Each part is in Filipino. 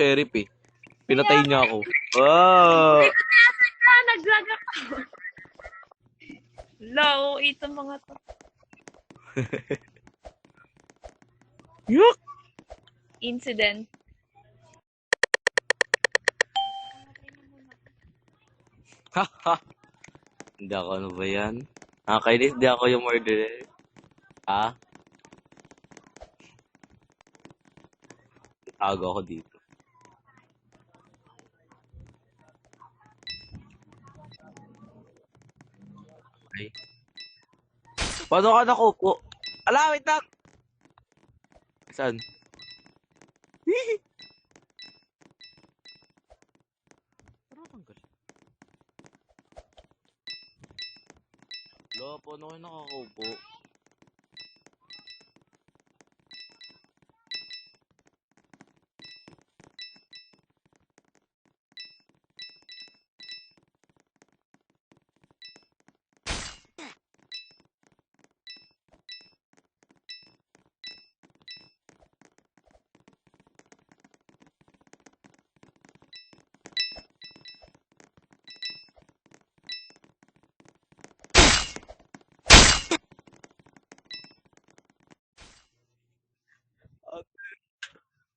sheriff eh. Pinatay niya ako. Ah! Naglag ako. Low, ito mga to. Yuck! Incident. Haha! Hindi ako ano ba yan? Nakakainis, di ako yung murderer. Ah? Tago ako dito. Ay. Paano ka nakupo? Ala, wait lang! Saan? Parang tanggal. Wala, paano kayo nakakupo?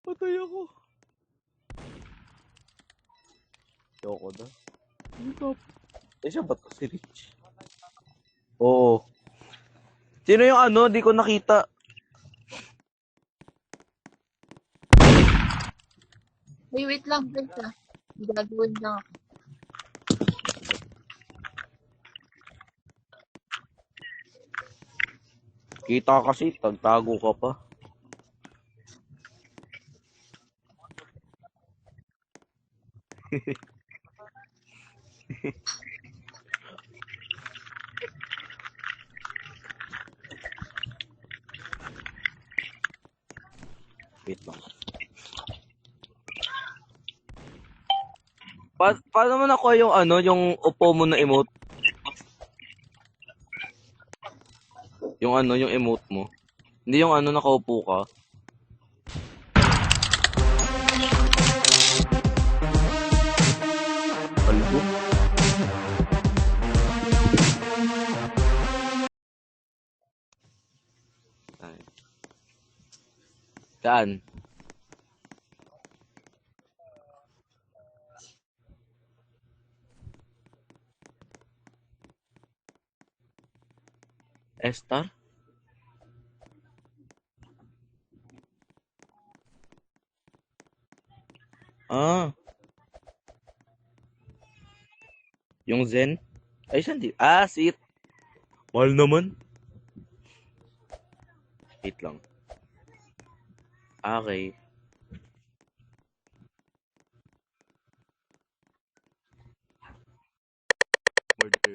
Patay ako. Yoko na. Eh, siya ba to? Si Rich? Oo. Sino yung ano? Di ko nakita. Wait lang, wait lang. Gagawin lang ako. Kita kasi, tagtago ka pa. Wait lang. Paano mo nakuha yung ano, yung upo mo na emote? Yung ano, yung emote mo. Hindi yung ano, nakaupo ka. Kalbo? Ay. Saan? Estar? Ah, yung Zen? Ay, saan di? Ah, sit. Mahal naman. Wait lang. Okay. Murder.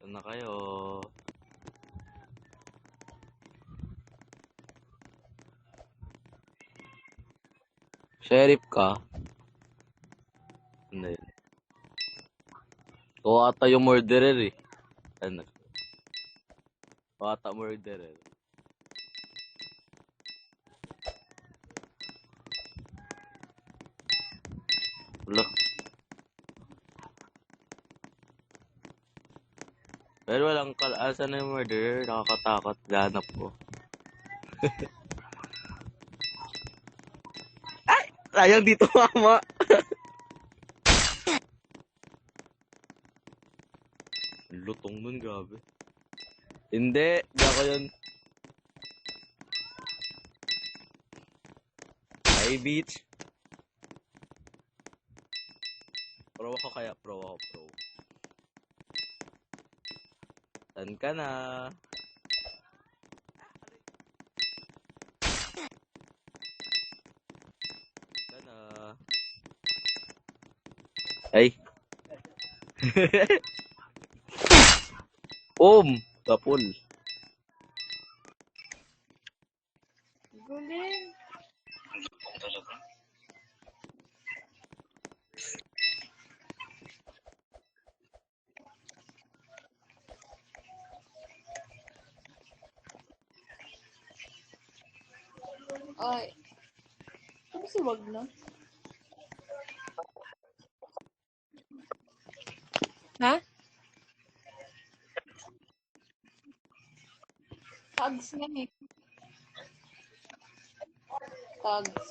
Saan na kayo? Sheriff ka? Ano yun? Ikaw ata yung murderer eh. Ano? Ikaw ata murderer. Wala. Pero walang asa na yung murderer. Nakakatakot. Ganap ko. Ay! Sayang dito mama. Lutong nun, grabe. Hindi. Di ako yun. Hi, beach. Pro ako kaya. Pro ako, pro. Saan ka na? Saan ka na? Ay. Kapul. Guling. Ay. Kasi wag na. Ha? Tags nga eh. Tags.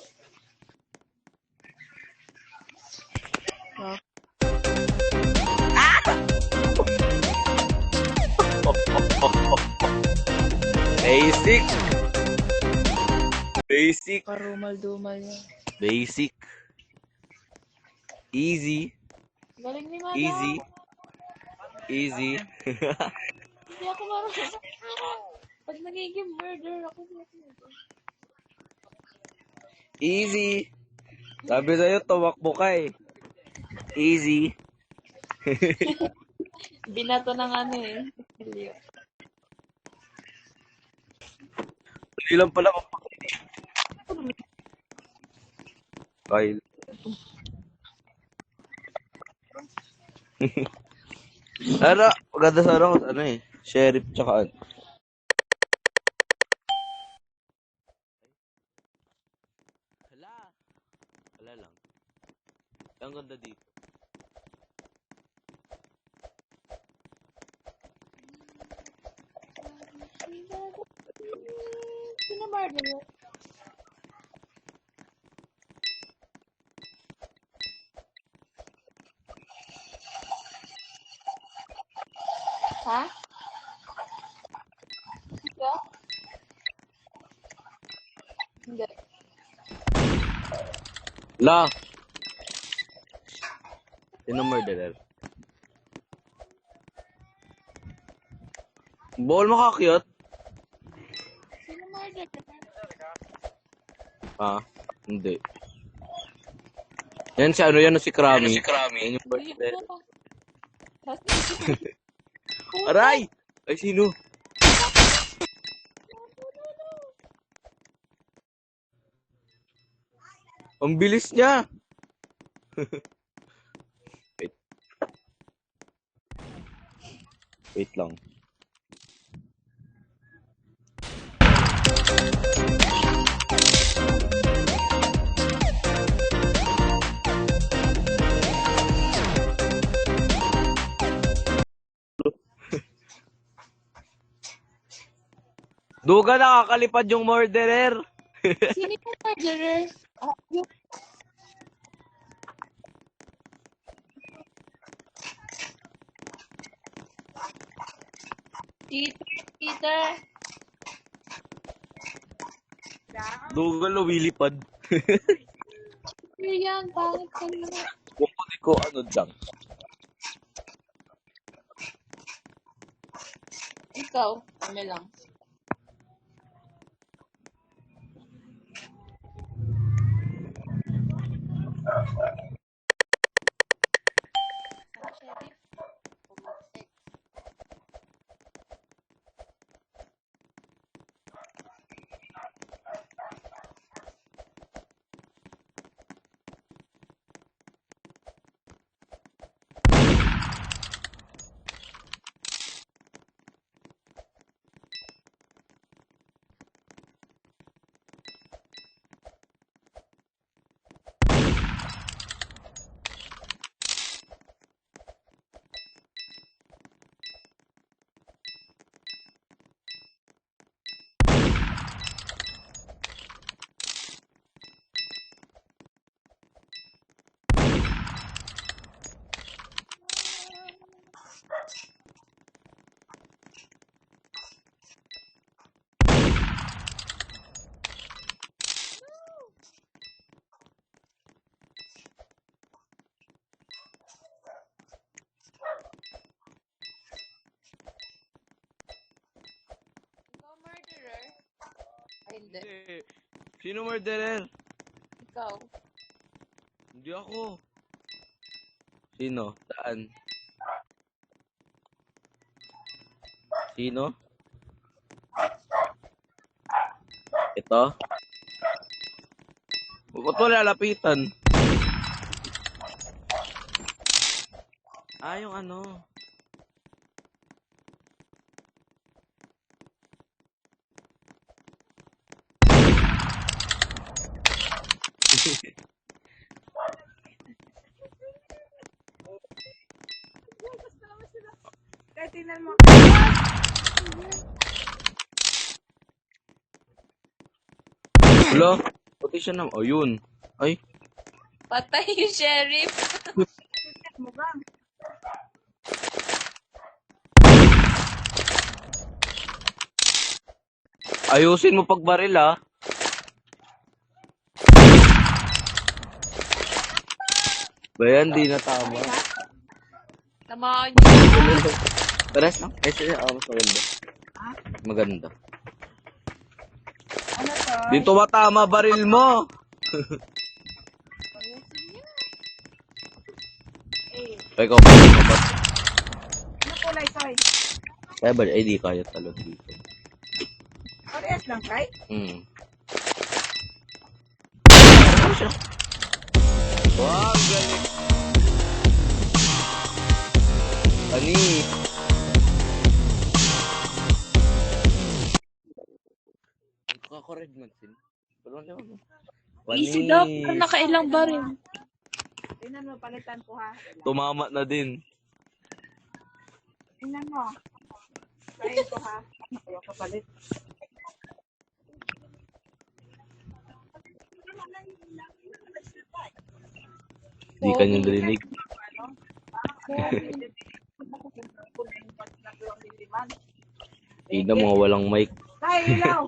Ha? Basic. Basic. Parumal-dumal yan. Basic. Easy. Galing ni Mada. Easy. Easy. Hindi ako marunong. Pag nagiging murder ako, hindi ako murder. Easy. Sabi sa'yo, tumakbo ka eh. Easy. Binato ng ano eh. Hindi lang pala Kyle. Sana, maganda sana ako ano eh. Sheriff tsaka ano. Hala. Hala lang. Ang ganda dito. Sino murder mo? Ha? Ikaw? Hindi. La! Sino murderer? Bawal makakyat? Sino murder? Ah, hindi. Yan si ano yan, si Krami. Yan yung Hindi murderer. mo. Aray! Ay, sino? Ang bilis niya! Wait. Wait lang. Duga, nakakalipad yung murderer. Sino yung murderer? Ah, yung... Cheater. Duga, lumilipad. Cheater yan. Pangit ka naman. Kukunin ko ano dyan. Ikaw, ano lang. Sheriff. Pumaksik. Ikaw murderer? Ay, hindi. Sino murderer? Ikaw. Hindi ako. Sino? Saan? Sino? Ito? Ba't mo lalapitan? Ah, yung ano. Kahit tingnan mo. Wala. Pati siya naman. Oh, yun. Ay. Patay yung sheriff. Mo ba? Ayusin mo pagbaril, ah. Ba yan, di na tama. Tamaan niyo. Pares lang. Eh, sige, mas maganda. Maganda. Ano to? Dito ba tama baril mo? Ayusin niyo. Ay, ikaw pa rin ba? Ano kulay, Soy? Kaya ba? Ay, di kaya talo dito. Parehas lang, kay? Wow, galing. Ani. Kakakoreg man sin. Tulungan niyo ako. Easy daw. Pero nakailang ba rin? Tingnan mo, palitan ko ha. Tumama na din. Tingnan mo. Kain ko ha. Ayaw ka palit. Di ka niyo narinig. Ina mga walang mic. Tayo, ilaw.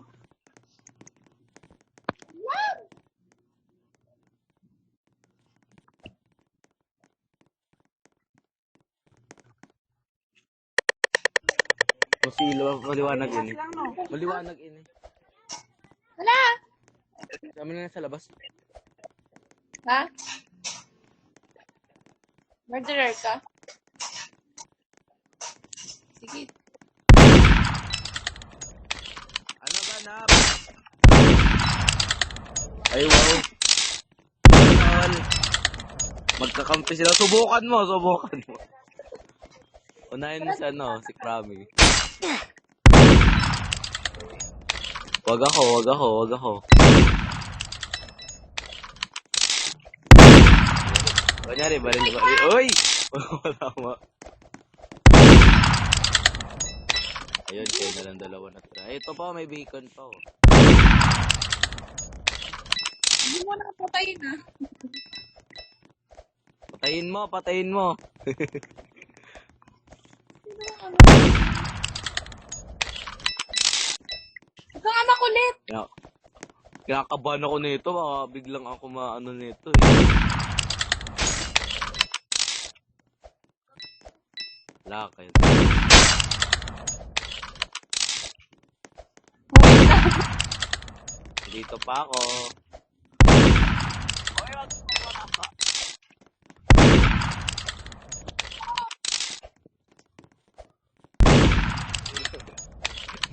Masilo, maliwanag ini. Lang no. Maliwanag ini. Wala. Kami na sa labas. Ha? Murderer ka? Sige. Ano ba na? Ay, wow. Bawal. Magkakampi sila. Subukan mo. Unahin mo si si Krami. Wag ako. Kunyari, baril. Uy! Tama. Ayun, kayo na lang dalawa na tira. Ito pa, may bacon pa. Oh. Hindi mo na patayin ha. Patayin mo. Huwag ka nga makulit. Kinakabahan ako nito. Baka biglang ako maano nito eh. Wala kayo. Dito pa ako.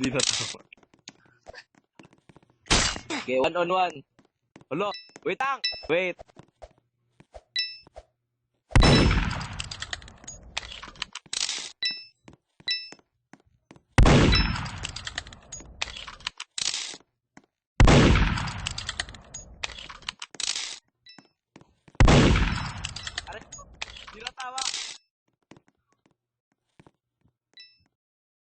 Di na tama. Okay, 1-on-1. Hello, wait lang. Wait.